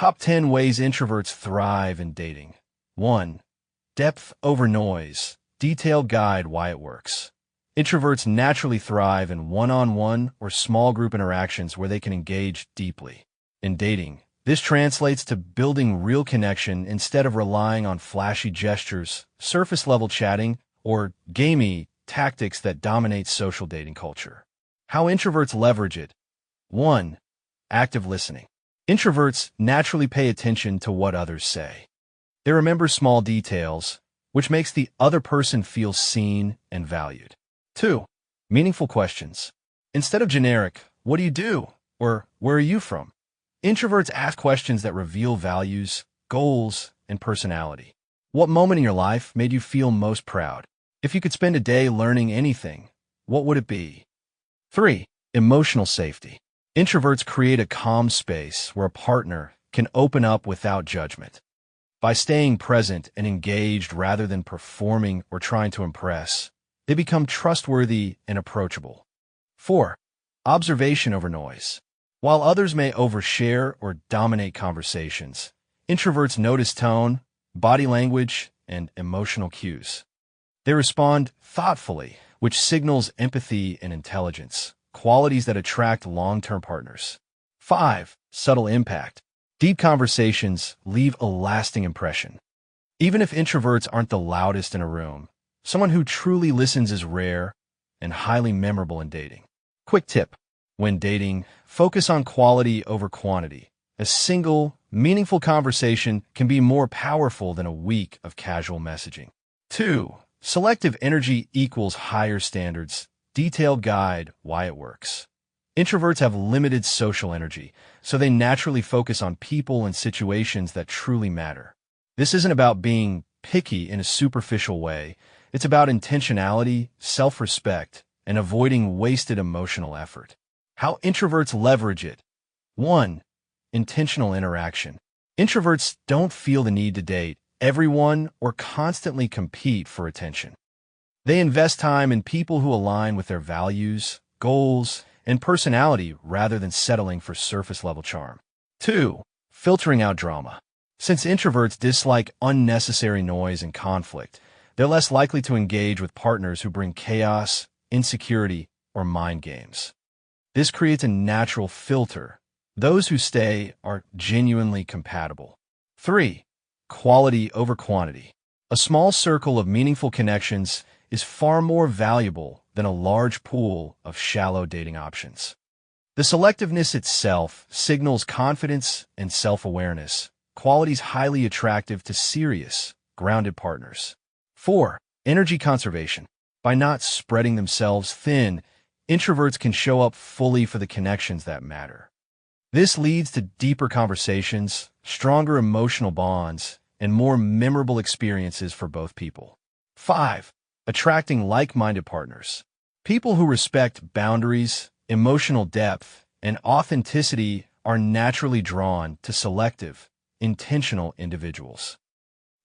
Top 10 ways introverts thrive in dating. 1. Depth over noise. Detailed guide why it works. Introverts naturally thrive in one-on-one or small group interactions where they can engage deeply. In dating, this translates to building real connection instead of relying on flashy gestures, surface-level chatting, or gamey tactics that dominate social dating culture. How introverts leverage it. 1. Active listening. Introverts naturally pay attention to what others say. They remember small details, which makes the other person feel seen and valued. 2. Meaningful questions. Instead of generic, "What do you do?" or "Where are you from?" introverts ask questions that reveal values, goals, and personality. What moment in your life made you feel most proud? If you could spend a day learning anything, what would it be? 3. Emotional safety. Introverts create a calm space where a partner can open up without judgment. By staying present and engaged rather than performing or trying to impress, they become trustworthy and approachable. 4. Observation over noise. While others may overshare or dominate conversations, introverts notice tone, body language, and emotional cues. They respond thoughtfully, which signals empathy and intelligence, qualities that attract long-term partners. 5. Subtle impact. Deep conversations leave a lasting impression. Even if introverts aren't the loudest in a room, someone who truly listens is rare and highly memorable in dating. Quick tip. When dating, focus on quality over quantity. A single, meaningful conversation can be more powerful than a week of casual messaging. 2. Selective energy equals higher standards. Detailed guide why it works. Introverts have limited social energy, so they naturally focus on people and situations that truly matter. This isn't about being picky in a superficial way. It's about intentionality, self-respect, and avoiding wasted emotional effort. How introverts leverage it. 1. Intentional interaction. Introverts don't feel the need to date everyone or constantly compete for attention. They invest time in people who align with their values, goals, and personality rather than settling for surface-level charm. 2. Filtering out drama. Since introverts dislike unnecessary noise and conflict, they're less likely to engage with partners who bring chaos, insecurity, or mind games. This creates a natural filter. Those who stay are genuinely compatible. 3. Quality over quantity. A small circle of meaningful connections is far more valuable than a large pool of shallow dating options. The selectiveness itself signals confidence and self-awareness, qualities highly attractive to serious, grounded partners. 4. Energy conservation. By not spreading themselves thin, introverts can show up fully for the connections that matter. This leads to deeper conversations, stronger emotional bonds, and more memorable experiences for both people. 5. Attracting like-minded partners. People who respect boundaries, emotional depth, and authenticity are naturally drawn to selective, intentional individuals.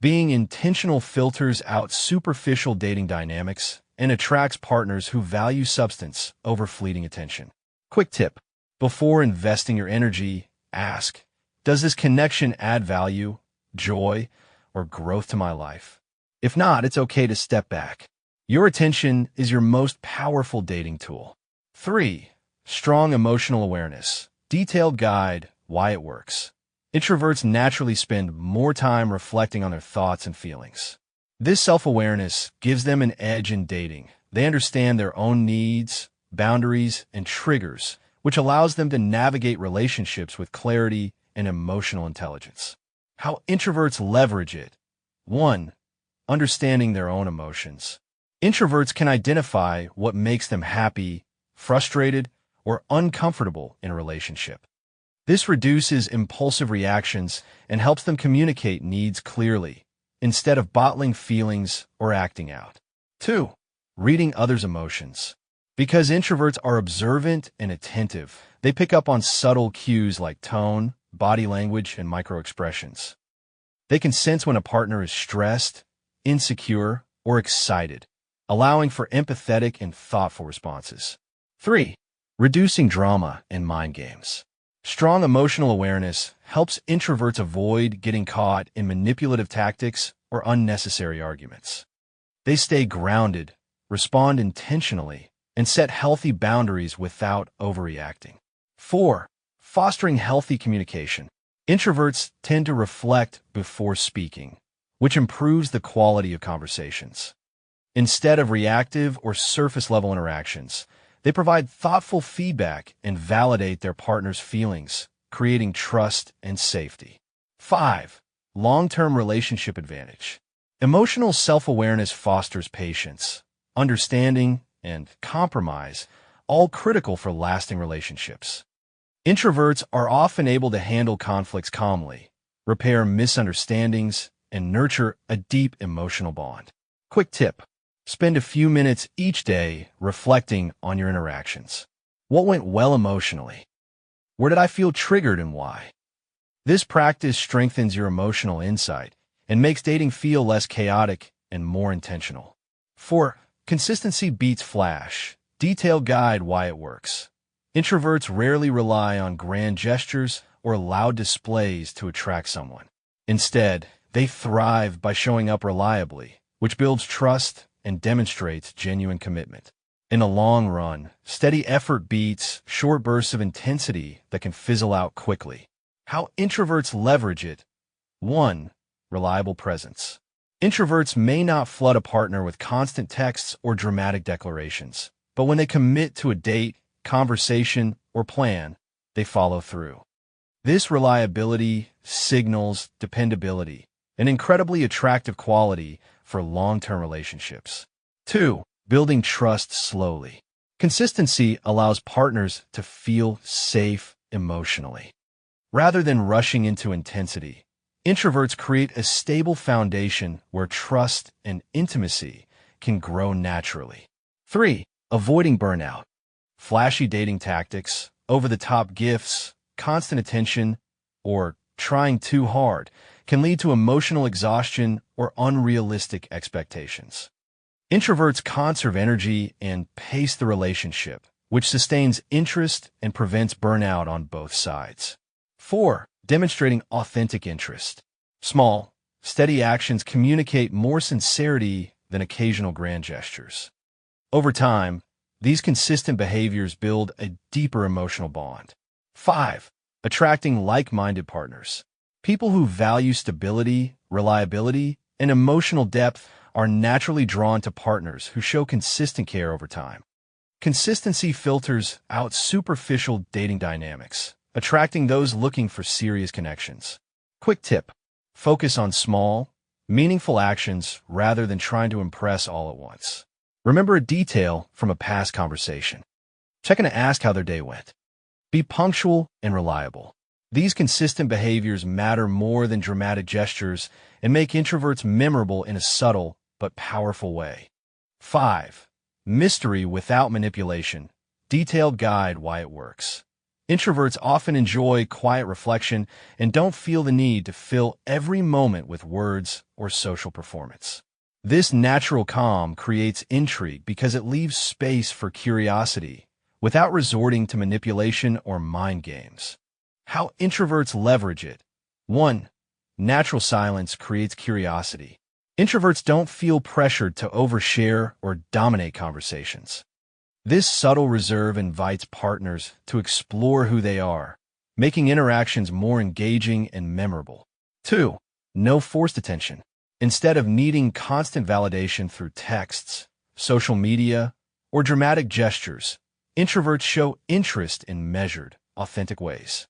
Being intentional filters out superficial dating dynamics and attracts partners who value substance over fleeting attention. Quick tip. Before investing your energy, ask, does this connection add value, joy, or growth to my life? If not, it's okay to step back. Your attention is your most powerful dating tool. 3. Strong emotional awareness. Detailed guide why it works. Introverts naturally spend more time reflecting on their thoughts and feelings. This self-awareness gives them an edge in dating. They understand their own needs, boundaries, and triggers, which allows them to navigate relationships with clarity and emotional intelligence. How introverts leverage it. 1. Understanding their own emotions. Introverts can identify what makes them happy, frustrated, or uncomfortable in a relationship. This reduces impulsive reactions and helps them communicate needs clearly, instead of bottling feelings or acting out. 2. Reading others' emotions. Because introverts are observant and attentive, they pick up on subtle cues like tone, body language, and microexpressions. They can sense when a partner is stressed, insecure, or excited, allowing for empathetic and thoughtful responses. 3. Reducing drama and mind games. Strong emotional awareness helps introverts avoid getting caught in manipulative tactics or unnecessary arguments. They stay grounded, respond intentionally, and set healthy boundaries without overreacting. 4. Fostering healthy communication. Introverts tend to reflect before speaking, which improves the quality of conversations. Instead of reactive or surface-level interactions, they provide thoughtful feedback and validate their partner's feelings, creating trust and safety. 5. Long-term relationship advantage. Emotional self-awareness fosters patience, understanding, and compromise, all critical for lasting relationships. Introverts are often able to handle conflicts calmly, repair misunderstandings, and nurture a deep emotional bond. Quick tip: spend a few minutes each day reflecting on your interactions. What went well emotionally? Where did I feel triggered and why? This practice strengthens your emotional insight and makes dating feel less chaotic and more intentional. 4. Consistency beats flash. Detailed guide why it works. Introverts rarely rely on grand gestures or loud displays to attract someone. Instead, they thrive by showing up reliably, which builds trust and demonstrates genuine commitment. In the long run, steady effort beats short bursts of intensity that can fizzle out quickly. How introverts leverage it. 1. Reliable presence. Introverts may not flood a partner with constant texts or dramatic declarations, but when they commit to a date, conversation, or plan, they follow through. This reliability signals dependability, an incredibly attractive quality for long-term relationships. 2. Building trust slowly. Consistency allows partners to feel safe emotionally. Rather than rushing into intensity, introverts create a stable foundation where trust and intimacy can grow naturally. 3. Avoiding burnout. Flashy dating tactics, over-the-top gifts, constant attention, or trying too hard can lead to emotional exhaustion or unrealistic expectations. Introverts conserve energy and pace the relationship, which sustains interest and prevents burnout on both sides. 4. Demonstrating authentic interest. Small, steady actions communicate more sincerity than occasional grand gestures. Over time, these consistent behaviors build a deeper emotional bond. 5. Attracting like-minded partners. People who value stability, reliability, and emotional depth are naturally drawn to partners who show consistent care over time. Consistency filters out superficial dating dynamics, attracting those looking for serious connections. Quick tip: focus on small, meaningful actions rather than trying to impress all at once. Remember a detail from a past conversation. Check in to ask how their day went. Be punctual and reliable. These consistent behaviors matter more than dramatic gestures and make introverts memorable in a subtle but powerful way. 5. Mystery without manipulation. Detailed guide why it works. Introverts often enjoy quiet reflection and don't feel the need to fill every moment with words or social performance. This natural calm creates intrigue because it leaves space for curiosity without resorting to manipulation or mind games. How introverts leverage it. 1. Natural silence creates curiosity. Introverts don't feel pressured to overshare or dominate conversations. This subtle reserve invites partners to explore who they are, making interactions more engaging and memorable. 2. No forced attention. Instead of needing constant validation through texts, social media, or dramatic gestures, introverts show interest in measured, authentic ways.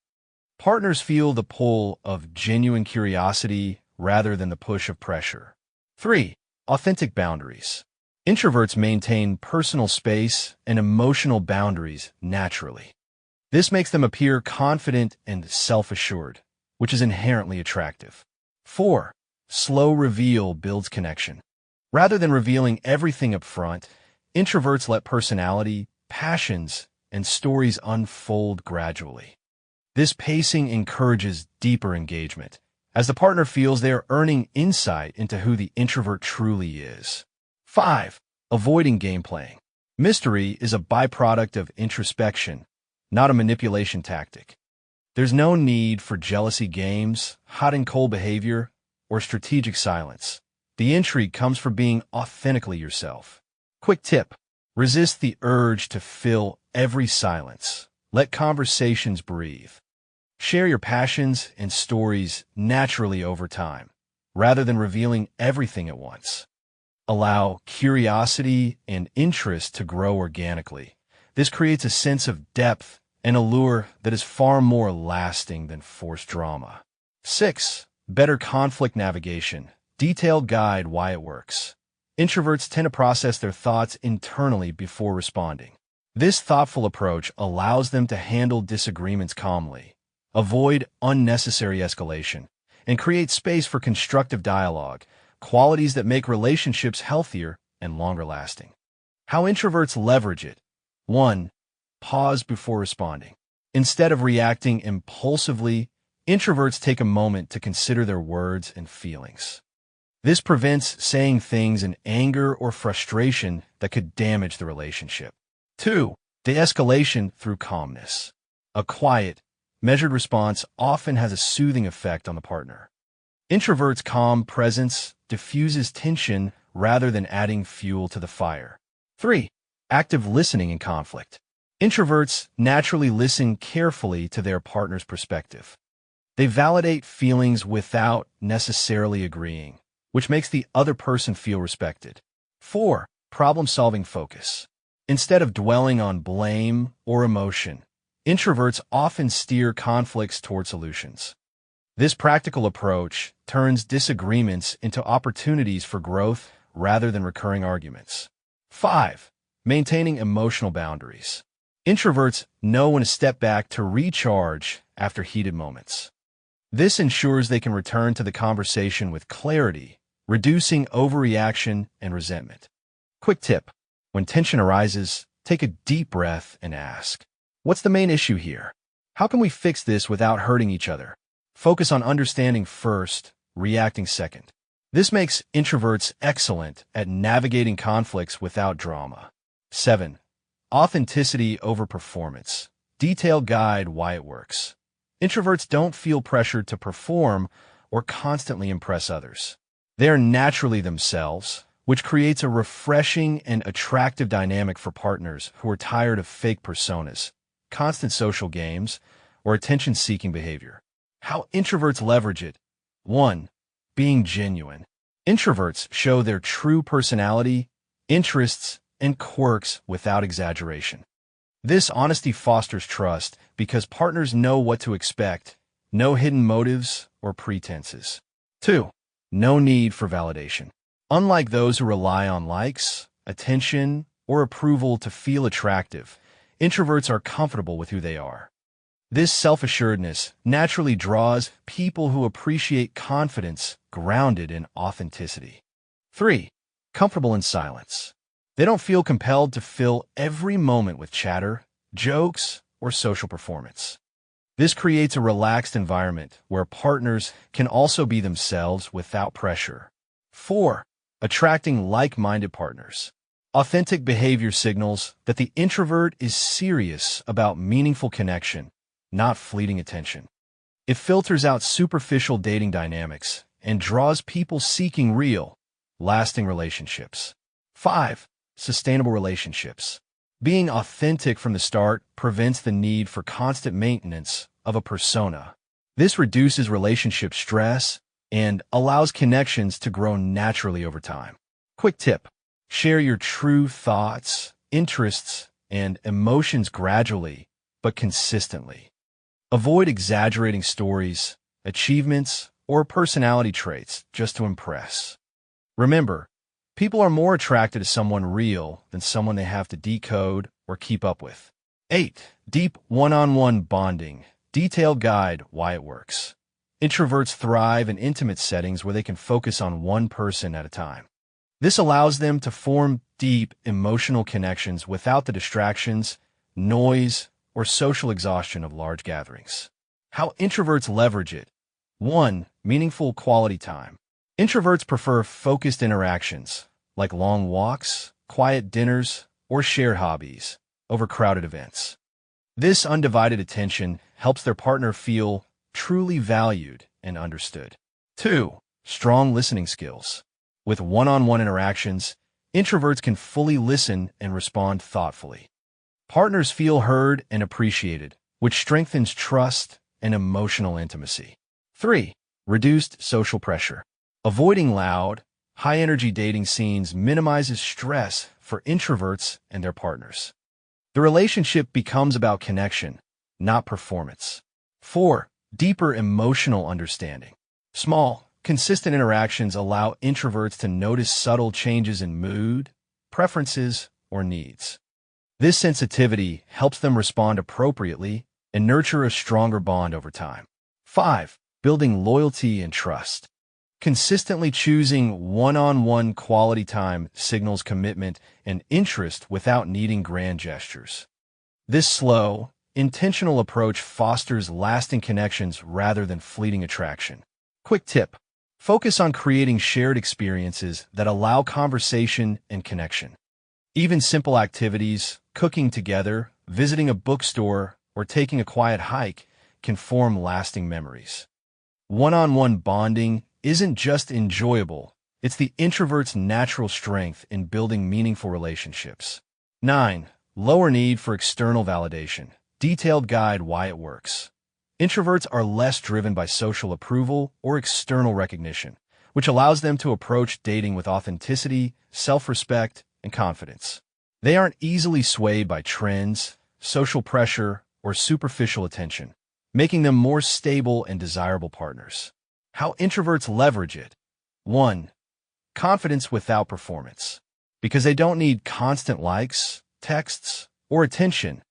Partners feel the pull of genuine curiosity rather than the push of pressure. 3. Authentic boundaries. Introverts maintain personal space and emotional boundaries naturally. This makes them appear confident and self-assured, which is inherently attractive. 4. Slow reveal builds connection. Rather than revealing everything up front, introverts let personality, passions, and stories unfold gradually. This pacing encourages deeper engagement, as the partner feels they are earning insight into who the introvert truly is. 5. Avoiding game playing. Mystery is a byproduct of introspection, not a manipulation tactic. There's no need for jealousy games, hot and cold behavior, or strategic silence. The intrigue comes from being authentically yourself. Quick tip: resist the urge to fill every silence. Let conversations breathe. Share your passions and stories naturally over time, rather than revealing everything at once. Allow curiosity and interest to grow organically. This creates a sense of depth and allure that is far more lasting than forced drama. 6. Better conflict navigation. Detailed guide why it works. Introverts tend to process their thoughts internally before responding. This thoughtful approach allows them to handle disagreements calmly, avoid unnecessary escalation, and create space for constructive dialogue, qualities that make relationships healthier and longer lasting. How introverts leverage it. 1. Pause before responding. Instead of reacting impulsively, introverts take a moment to consider their words and feelings. This prevents saying things in anger or frustration that could damage the relationship. 2. De-escalation through calmness. A quiet, measured response often has a soothing effect on the partner. Introverts' calm presence diffuses tension rather than adding fuel to the fire. 3. Active listening in conflict. Introverts naturally listen carefully to their partner's perspective. They validate feelings without necessarily agreeing, which makes the other person feel respected. 4. Problem-solving focus. Instead of dwelling on blame or emotion, introverts often steer conflicts toward solutions. This practical approach turns disagreements into opportunities for growth rather than recurring arguments. 5. Maintaining emotional boundaries. Introverts know when to step back to recharge after heated moments. This ensures they can return to the conversation with clarity, reducing overreaction and resentment. Quick tip: when tension arises, take a deep breath and ask, what's the main issue here? How can we fix this without hurting each other? Focus on understanding first, reacting second. This makes introverts excellent at navigating conflicts without drama. 7. Authenticity over performance. Detailed guide why it works. Introverts don't feel pressured to perform or constantly impress others. They are naturally themselves, which creates a refreshing and attractive dynamic for partners who are tired of fake personas, constant social games, or attention-seeking behavior. How introverts leverage it. 1. Being genuine. Introverts show their true personality, interests, and quirks without exaggeration. This honesty fosters trust because partners know what to expect, no hidden motives or pretenses. 2. No need for validation. Unlike those who rely on likes, attention, or approval to feel attractive, introverts are comfortable with who they are. This self-assuredness naturally draws people who appreciate confidence grounded in authenticity. 3. Comfortable in silence. They don't feel compelled to fill every moment with chatter, jokes, or social performance. This creates a relaxed environment where partners can also be themselves without pressure. 4. Attracting like-minded partners. Authentic behavior signals that the introvert is serious about meaningful connection, not fleeting attention. It filters out superficial dating dynamics and draws people seeking real, lasting relationships. 5. Sustainable relationships. Being authentic from the start prevents the need for constant maintenance of a persona. This reduces relationship stress and allows connections to grow naturally over time. Quick tip: share your true thoughts, interests, and emotions gradually but consistently. Avoid exaggerating stories, achievements, or personality traits just to impress. Remember, people are more attracted to someone real than someone they have to decode or keep up with. 8. Deep one-on-one bonding. Detailed guide why it works. Introverts thrive in intimate settings where they can focus on one person at a time. This allows them to form deep emotional connections without the distractions, noise, or social exhaustion of large gatherings. How introverts leverage it. 1. Meaningful quality time. Introverts prefer focused interactions, like long walks, quiet dinners, or shared hobbies, over crowded events. This undivided attention helps their partner feel truly valued and understood. 2. Strong listening skills. With one-on-one interactions, introverts can fully listen and respond thoughtfully. Partners feel heard and appreciated, which strengthens trust and emotional intimacy. 3. Reduced social pressure. Avoiding loud, high-energy dating scenes minimizes stress for introverts and their partners. The relationship becomes about connection, not performance. 4. Deeper emotional understanding. Small, consistent interactions allow introverts to notice subtle changes in mood, preferences, or needs. This sensitivity helps them respond appropriately and nurture a stronger bond over time. 5. Building loyalty and trust. Consistently choosing one-on-one quality time signals commitment and interest without needing grand gestures. This slow, intentional approach fosters lasting connections rather than fleeting attraction. Quick tip: focus on creating shared experiences that allow conversation and connection. Even simple activities, cooking together, visiting a bookstore, or taking a quiet hike can form lasting memories. One-on-one bonding isn't just enjoyable, it's the introvert's natural strength in building meaningful relationships. 9. Lower need for external validation. Detailed guide why it works. Introverts are less driven by social approval or external recognition, which allows them to approach dating with authenticity, self-respect, and confidence. They aren't easily swayed by trends, social pressure, or superficial attention, making them more stable and desirable partners. How introverts leverage it. 1. Confidence without performance. Because they don't need constant likes, texts, or attention,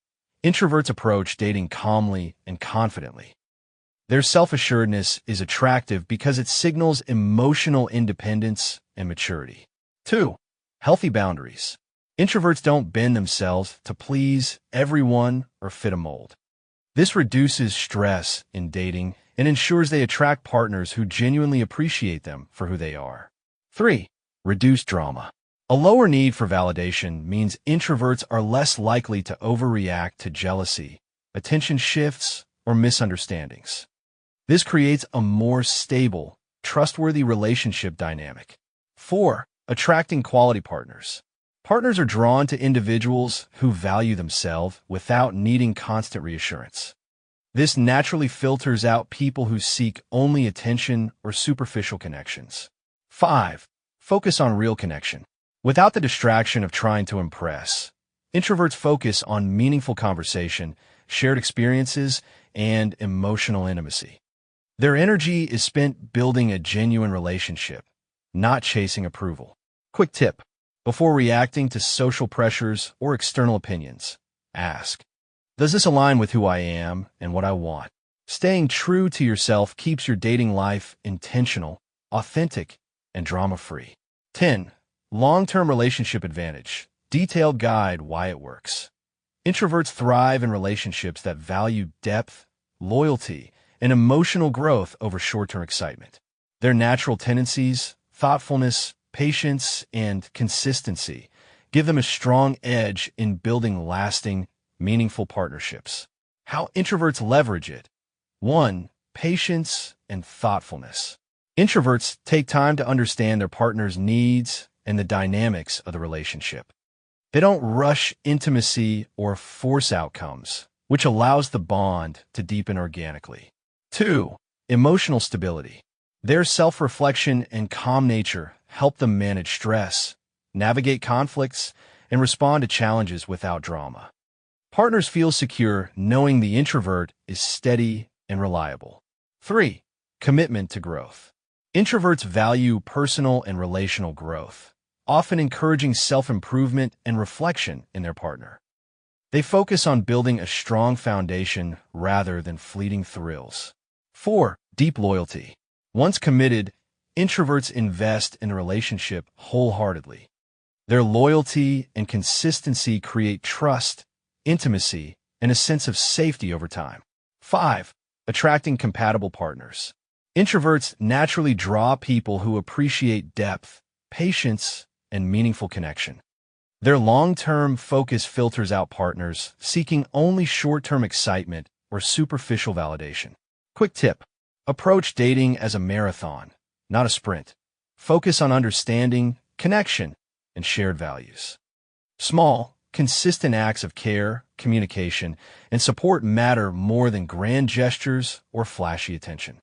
introverts approach dating calmly and confidently. Their self-assuredness is attractive because it signals emotional independence and maturity. 2. Healthy boundaries. Introverts don't bend themselves to please everyone or fit a mold. This reduces stress in dating and ensures they attract partners who genuinely appreciate them for who they are. 3. Reduce drama. A lower need for validation means introverts are less likely to overreact to jealousy, attention shifts, or misunderstandings. This creates a more stable, trustworthy relationship dynamic. 4. Attracting quality partners. Partners are drawn to individuals who value themselves without needing constant reassurance. This naturally filters out people who seek only attention or superficial connections. 5. Focus on real connection. Without the distraction of trying to impress, introverts focus on meaningful conversation, shared experiences, and emotional intimacy. Their energy is spent building a genuine relationship, not chasing approval. Quick tip: before reacting to social pressures or external opinions, ask, does this align with who I am and what I want? Staying true to yourself keeps your dating life intentional, authentic, and drama-free. 10. Long-term relationship advantage. Detailed guide why it works. Introverts thrive in relationships that value depth, loyalty, and emotional growth over short-term excitement. Their natural tendencies, thoughtfulness, patience, and consistency give them a strong edge in building lasting, meaningful partnerships. How introverts leverage it. 1. Patience and thoughtfulness. Introverts take time to understand their partner's needs and the dynamics of the relationship. They don't rush intimacy or force outcomes, which allows the bond to deepen organically. 2. Emotional stability. Their self-reflection and calm nature help them manage stress, navigate conflicts, and respond to challenges without drama. Partners feel secure knowing the introvert is steady and reliable. 3. Commitment to growth. Introverts value personal and relational growth, often encouraging self-improvement and reflection in their partner. They focus on building a strong foundation rather than fleeting thrills. 4. Deep loyalty. Once committed, introverts invest in a relationship wholeheartedly. Their loyalty and consistency create trust, intimacy, and a sense of safety over time. 5. Attracting compatible partners. Introverts naturally draw people who appreciate depth, patience, and meaningful connection. Their long-term focus filters out partners seeking only short-term excitement or superficial validation. Quick tip: approach dating as a marathon, not a sprint. Focus on understanding, connection, and shared values. Small, consistent acts of care, communication, and support matter more than grand gestures or flashy attention.